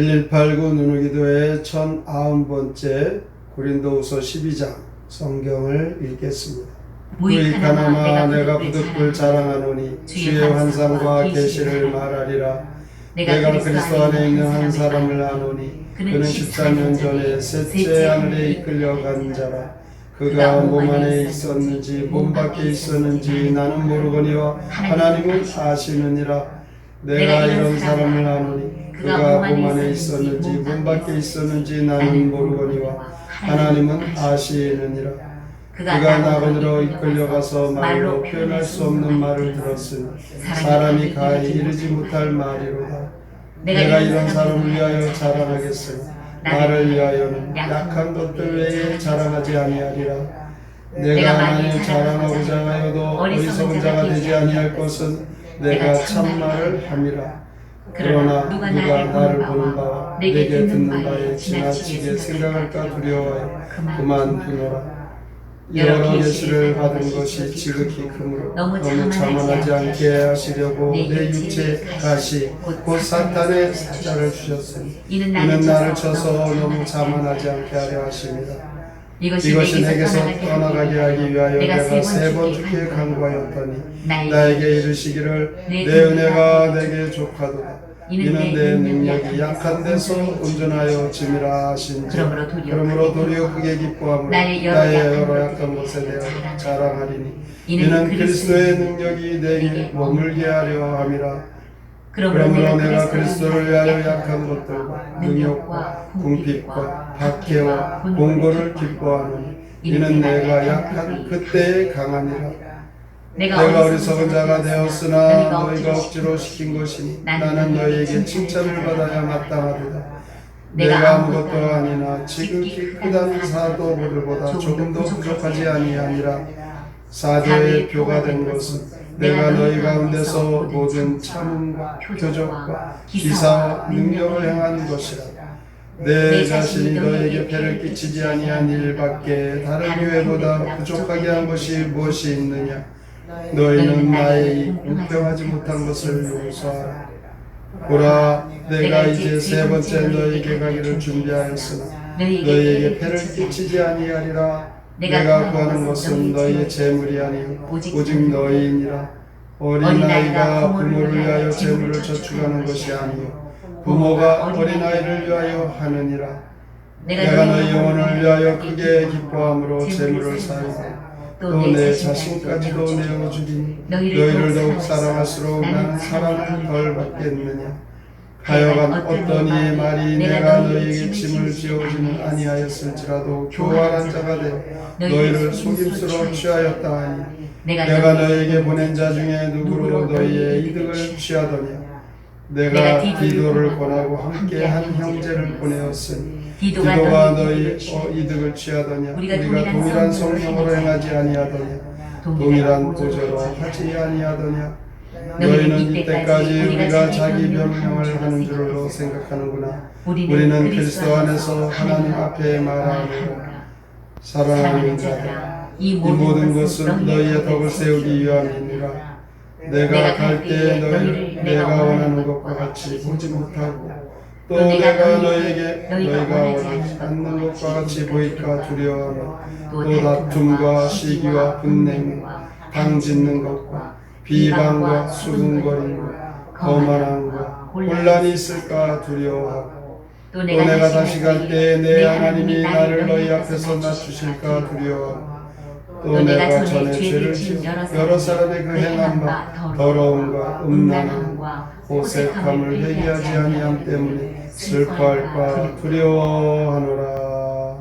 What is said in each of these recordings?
1189 누누기도의 1090번째 고린도후서 12장 성경을 읽겠습니다. 무익하나마 내가 부득불 자랑하노니 주의 환상과 계시를 말하리라. 내가 그리스도 안에 있는 한 사람을 아노니 그는 14년 전에 셋째 하늘에 이끌려간 자라. 그가 몸 안에 있었는지 몸 밖에 있었는지 나는 모르거니와 하나님은 아시느니라. 내가 이런 사람을 아노니 그가 몸 안에 있었는지 몸 밖에 있었는지 나는 모르거니와 하나님은 아시느니라. 그가 낙원으로 이끌려가서 말로 표현할 수 없는 말을 들었으니 사람이 가히 이르지 못할 말이로다. 내가 이런 사람을 위하여 자랑하겠으니 나를 위하여는 약한 것들 외에 자랑하지 아니하리라. 내가 만일 자랑하고자 하여도 어리석은 자가 되지 아니할 것은 내가 참말을 함이라. 그러나 누가 나를 보는 바와 내게 듣는 바에 지나치게 생각할까 두려워하여 그만두노라. 여러 계시를 받은 것이 지극히 크므로 너무 자만하지 않게 하시려고 내 육체 가시 곧 사탄의 사자를 주셨으니 이는 나를 쳐서 너무 자만하지 않게 하려 하십니다. 이것이 내게서 떠나가게 하기 위하여 내가 3번 주께 간구하였더니 나에게 이르시기를 내 은혜가 내게 족하도다. 이는 내 능력이 약한 데서 온전하여 짐이라 하신지. 그러므로 도리어 크게 기뻐하므로 나의 여러 약한 것에 대하여 자랑하리니 이는 그리스도의 능력이 내게 머물게 하려 함이라. 그러므로 내가 그리스도를 위하여 약한 것들과 능욕과 궁핍과 박해와 공고를 기뻐하노니 이는 내가 약한 그때에 강하니라. 내가 어리석은 자가 되었으나 너희가 억지로 시킨 것이니 나는 너희에게 칭찬을 받아야 마땅하도다. 내가 아무것도 아니나 지극히 크다는 사도들보다 조금도 부족하지 아니하니라. 사도의 표가 된 것은 내가 너희 가운데서 모든 참음과 표적과 기사와 능력을 행한 것이라. 내 자신이 너에게 배를 끼치지 아니한 일밖에 다른 교회보다 부족하게 한 것이 무엇이 있느냐. 너희는 나의 공평하지 못한 것을 용서하라. 보라, 내가 이제 3번째 너희에게 가기를 준비하였으나 너희에게 배를 끼치지 아니하리라. 내가 구하는 것은 너희의 재물이 아니요 오직 너희이니라. 어린아이가 부모를 위하여 재물을 저축하는 것이 아니요 부모가 어린아이를 위하여 하느니라. 내가 너희 영혼을 위하여 크게 기뻐함으로 재물을 쌓이고 또 내 자신까지도 내어주리니 너희를 더욱 사랑할수록 나는 사랑을 덜 받겠느냐. 하여간 어떤 이의 말이 내가 너희에게 짐을 지어주는 아니하였을지라도 교활한 자가 되어 너희를 속임수로 취하였다 하니 내가 너희에게 보낸 자 중에 누구로 너희의 이득을 취하더냐. 내가 디도를 권하고 함께 한 형제를 보내었으니 디도가 너희 이득을 취하더냐. 우리가 동일한 성령으로 행하지 아니하더냐. 동일한 보조로 하지 아니하더냐. 너희는 이때까지 우리가 자기 변명을 하는 줄로 생각하는구나. 우리는 그리스도 안에서 하나님 앞에 말하노라. 사랑하는 자들아, 이 모든 것은 너희의 덕을 세우기 위함이니라. 내가 갈 때 너희를 내가 원하는 것과 같이 보지 못하고 또 내가 너희에게 너희가 원하지 않는 것과 같이 보일까 두려워하며 또 다툼과 시기와 분냉과 당짓는 것과 비방과 수군거림과 거만함과 혼란이 있을까 두려워하고 또 내가 다시 갈 때 내 하나님이 나를 너희 앞에서 낮추실까 두려워하고 또 내가 전에 죄를 지은 여러 사람의 그 행한 바 더러움과 음란함과 오색함을 회개하지 아니함 때문에 슬퍼할까 두려워하노라.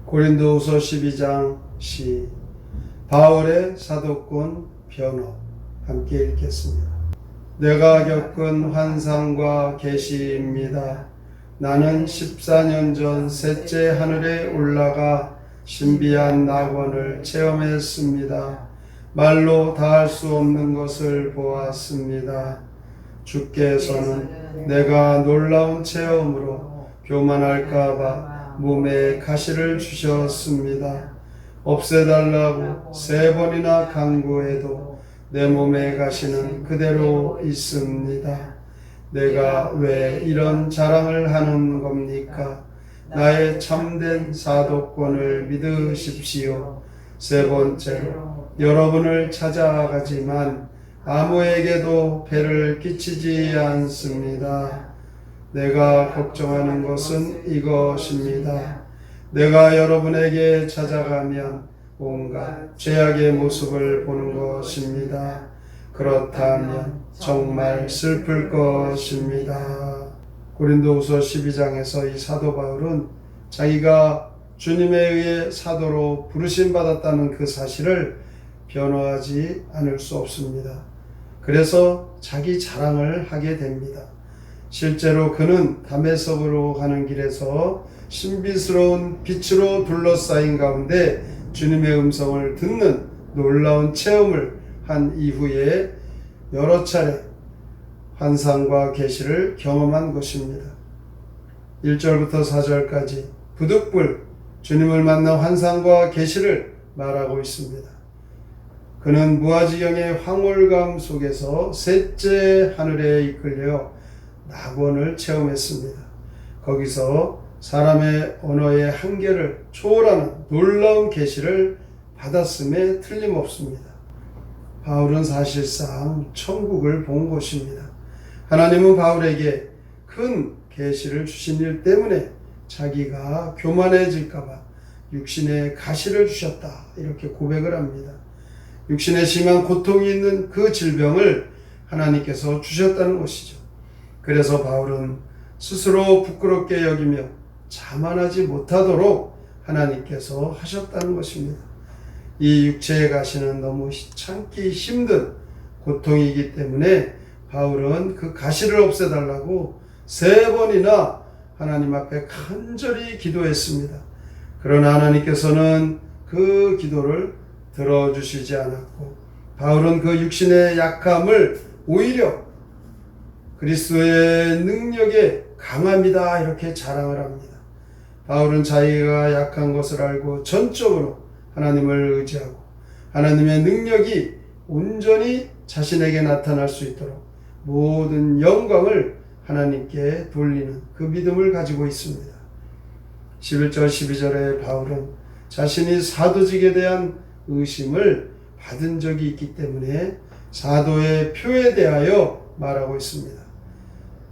고린도후서 12장 시 바울의 사도권 변호 함께 읽겠습니다. 내가 겪은 환상과 계시입니다. 나는 14년 전 셋째 하늘에 올라가 신비한 낙원을 체험했습니다. 말로 다할 수 없는 것을 보았습니다. 주께서는 내가 놀라운 체험으로 교만할까봐 몸에 가시를 주셨습니다. 없애달라고 3번이나 간구해도 내 몸에 가시는 그대로 있습니다. 내가 왜 이런 자랑을 하는 겁니까? 나의 참된 사도권을 믿으십시오. 세 번째로 여러분을 찾아가지만 아무에게도 배를 끼치지 않습니다. 내가 걱정하는 것은 이것입니다. 내가 여러분에게 찾아가면 온갖 죄악의 모습을 보는 것입니다. 그렇다면 정말 슬플 것입니다. 고린도후서 12장에서 이 사도 바울은 자기가 주님에 의해 사도로 부르심 받았다는 그 사실을 변호하지 않을 수 없습니다. 그래서 자기 자랑을 하게 됩니다. 실제로 그는 다메섹으로 가는 길에서 신비스러운 빛으로 둘러싸인 가운데 주님의 음성을 듣는 놀라운 체험을 한 이후에 여러 차례 환상과 계시를 경험한 것입니다. 1절부터 4절까지 부득불 주님을 만난 환상과 계시를 말하고 있습니다. 그는 무아지경의 황홀감 속에서 셋째 하늘에 이끌려 낙원을 체험했습니다. 거기서 사람의 언어의 한계를 초월하는 놀라운 계시를 받았음에 틀림없습니다. 바울은 사실상 천국을 본 것입니다. 하나님은 바울에게 큰 계시를 주신 일 때문에 자기가 교만해질까봐 육신의 가시를 주셨다, 이렇게 고백을 합니다. 육신에 심한 고통이 있는 그 질병을 하나님께서 주셨다는 것이죠. 그래서 바울은 스스로 부끄럽게 여기며 자만하지 못하도록 하나님께서 하셨다는 것입니다. 이 육체의 가시는 너무 참기 힘든 고통이기 때문에 바울은 그 가시를 없애달라고 3번이나 하나님 앞에 간절히 기도했습니다. 그러나 하나님께서는 그 기도를 들어주시지 않았고, 바울은 그 육신의 약함을 오히려 그리스도의 능력의 강함이다, 이렇게 자랑을 합니다. 바울은 자기가 약한 것을 알고 전적으로 하나님을 의지하고 하나님의 능력이 온전히 자신에게 나타날 수 있도록 모든 영광을 하나님께 돌리는 그 믿음을 가지고 있습니다. 11절 12절에 바울은 자신이 사도직에 대한 의심을 받은 적이 있기 때문에 사도의 표에 대하여 말하고 있습니다.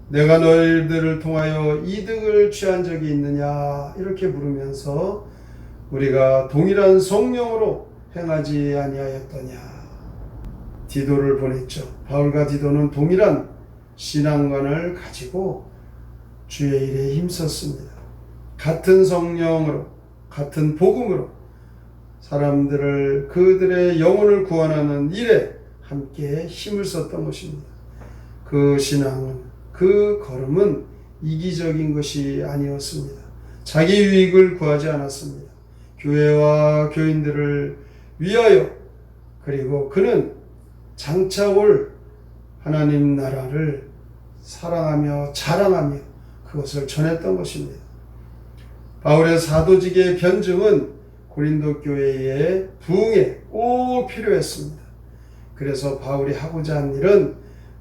내가 너희들을 통하여 이득을 취한 적이 있느냐, 이렇게 물으면서 우리가 동일한 성령으로 행하지 아니하였더냐. 디도를 보냈죠. 바울과 디도는 동일한 신앙관을 가지고 주의 일에 힘썼습니다. 같은 성령으로, 같은 복음으로 사람들을, 그들의 영혼을 구원하는 일에 함께 힘을 썼던 것입니다. 그 신앙은, 그 걸음은 이기적인 것이 아니었습니다. 자기 유익을 구하지 않았습니다. 교회와 교인들을 위하여, 그리고 그는 장차 올 하나님 나라를 사랑하며 자랑하며 그것을 전했던 것입니다. 바울의 사도직의 변증은 고린도 교회의 부흥에 꼭 필요했습니다. 그래서 바울이 하고자 한 일은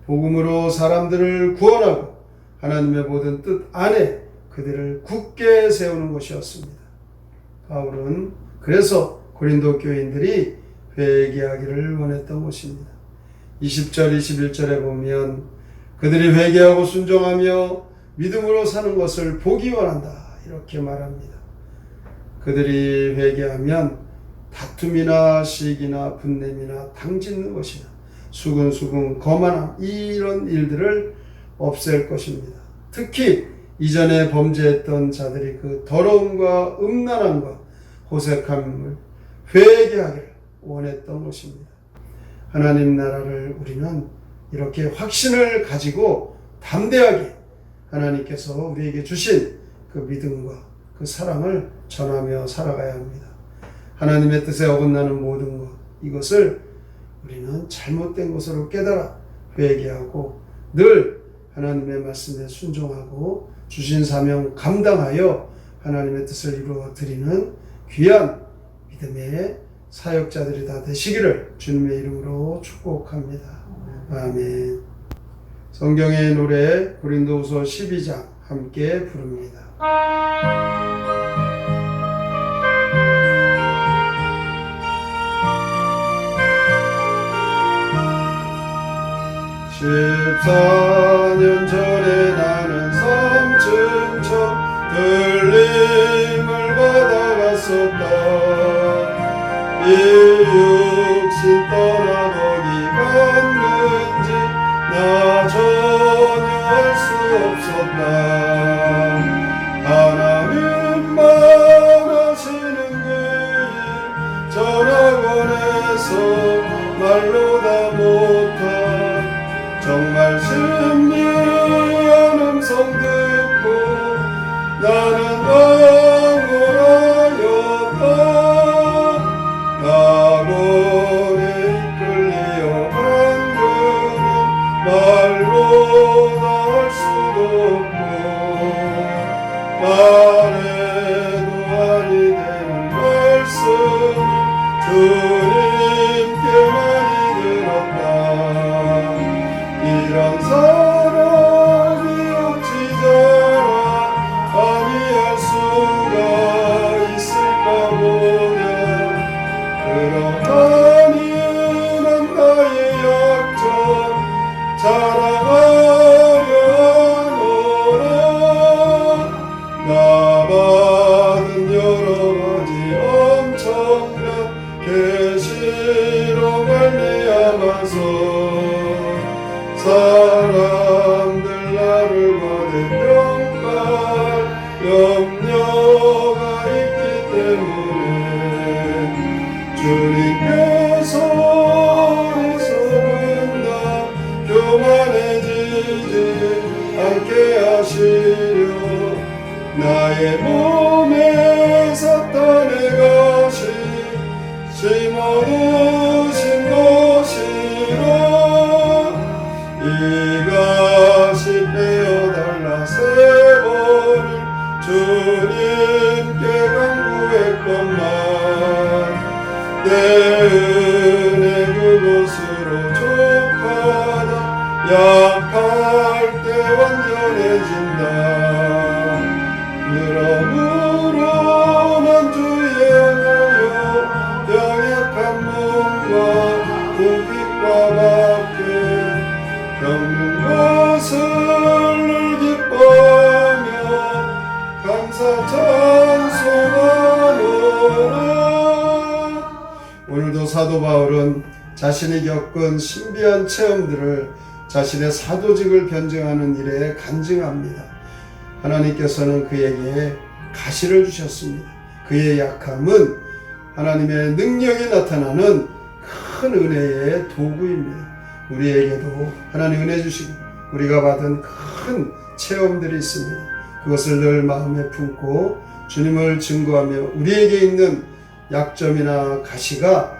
복음으로 사람들을 구원하고 하나님의 모든 뜻 안에 그들을 굳게 세우는 것이었습니다. 바울은 그래서 고린도 교인들이 회개하기를 원했던 것입니다. 20절 21절에 보면 그들이 회개하고 순종하며 믿음으로 사는 것을 보기 원한다, 이렇게 말합니다. 그들이 회개하면 다툼이나 시기나 분냄이나 당짓는 것이나 수근수근 거만함, 이런 일들을 없앨 것입니다. 특히 이전에 범죄했던 자들이 그 더러움과 음란함과 호색함을 회개하기를 원했던 것입니다. 하나님 나라를 우리는 이렇게 확신을 가지고 담대하게 하나님께서 우리에게 주신 그 믿음과 그 사랑을 전하며 살아가야 합니다. 하나님의 뜻에 어긋나는 모든 것, 이것을 우리는 잘못된 것으로 깨달아 회개하고 늘 하나님의 말씀에 순종하고 주신 사명 감당하여 하나님의 뜻을 이루어 드리는 귀한 믿음의 사역자들이 다 되시기를 주님의 이름으로 축복합니다. 아멘. 성경의 노래 고린도후서 12장 함께 부릅니다. (14년) 전에 나는 삼층천 들림을 받아갔었다. 이 육신 떠나 거기 갔는지 나 전혀 알 수 없었다. 하나님만 하시는 그 일 전학원에서 말로 다 못한 정말 신비한 음성 듣고 나는 황홀하였다. 낙원에 이끌려 간 그는 말로 다 할 수도 없고 말해도 아니 되는 말씀을 주님께 많이 들었다. 이런 사람이 어찌자라 아니할 수가 있을까 보냐. 그러하니 난 나의 약점 자랑하려 하노라. 나 받은 여러가지 엄청난 계시로 말미암아서 사람들 나를 받을 평가할 염려가 있기 때문에 주님께서 어리석은 나 교만해지지 않게 하시려. 나의 몸에 사탄의 것이 심어두신 것이라. 이것이 빼어달라 세 번을 주님께 간구했건만 내 은혜 그것으로 족하다. 약할 때 완전해진다. 그러므로 난 주의 모여 연약한 몸과 궁핍과 밖에 겪는 것을 늘 기뻐하며 감사 찬송하노라. 오늘도 사도 바울은 자신이 겪은 신비한 체험들을 자신의 사도직을 변증하는 일에 간증합니다. 하나님께서는 그에게 가시를 주셨습니다. 그의 약함은 하나님의 능력이 나타나는 큰 은혜의 도구입니다. 우리에게도 하나님 은혜 주시고 우리가 받은 큰 체험들이 있습니다. 그것을 늘 마음에 품고 주님을 증거하며 우리에게 있는 약점이나 가시가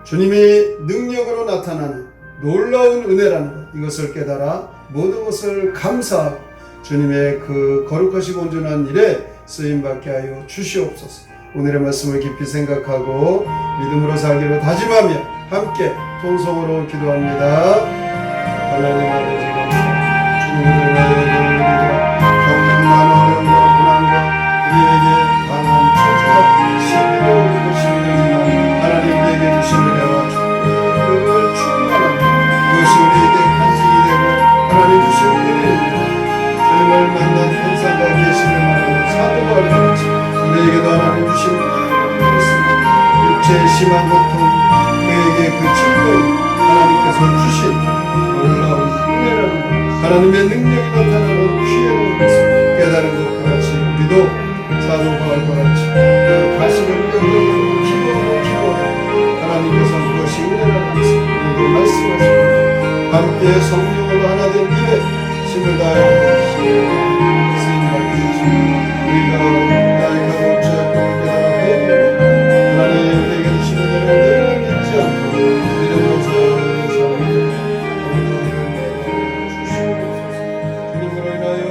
주님이 능력으로 나타나는 놀라운 은혜라는 것, 이것을 깨달아 모든 것을 감사하고 주님의 그 거룩하시고 온전한 일에 쓰임받게 하여 주시옵소서. 오늘의 말씀을 깊이 생각하고 믿음으로 살기로 다짐하며 함께 통성으로 기도합니다. 하나님 아버지 감사합니다. 주님을 위하여 우리가 겪는 많은 고난과 우리에게 강한 천지가 시비로 오고 싶지만 하나님께게 주신 은혜와 그걸 충만합니다. 그것이 우리에게 간증이 되고 하나님 주신 은혜입니다. 주님을 만난 현상과 계시를 말하는 사도와 같이 우리에게도 하나님 주신 은혜가 있습니다. 육체의 심한 고통 그에게 그 증거인 하나님께서 주신 놀라운 은혜라는 것, 하나님의 능력이 나타나는 기회라는 것을 깨달은 것과 같이 우리도 사도 바울과 같이 그 가시를 뼈고 기도하고 하나님께서 그것이 은혜라는 것을 우리도 말씀하십니다. 함께 성령으로 하나 된 일에 힘을 다하여 쓰임받게 주시고 우리가 나의 가족 죄악을 깨달아 하나님 우리에게 주시는 은혜를 늘 잊지 않고 믿음으로 살아가는 사람들 주님으로 인하여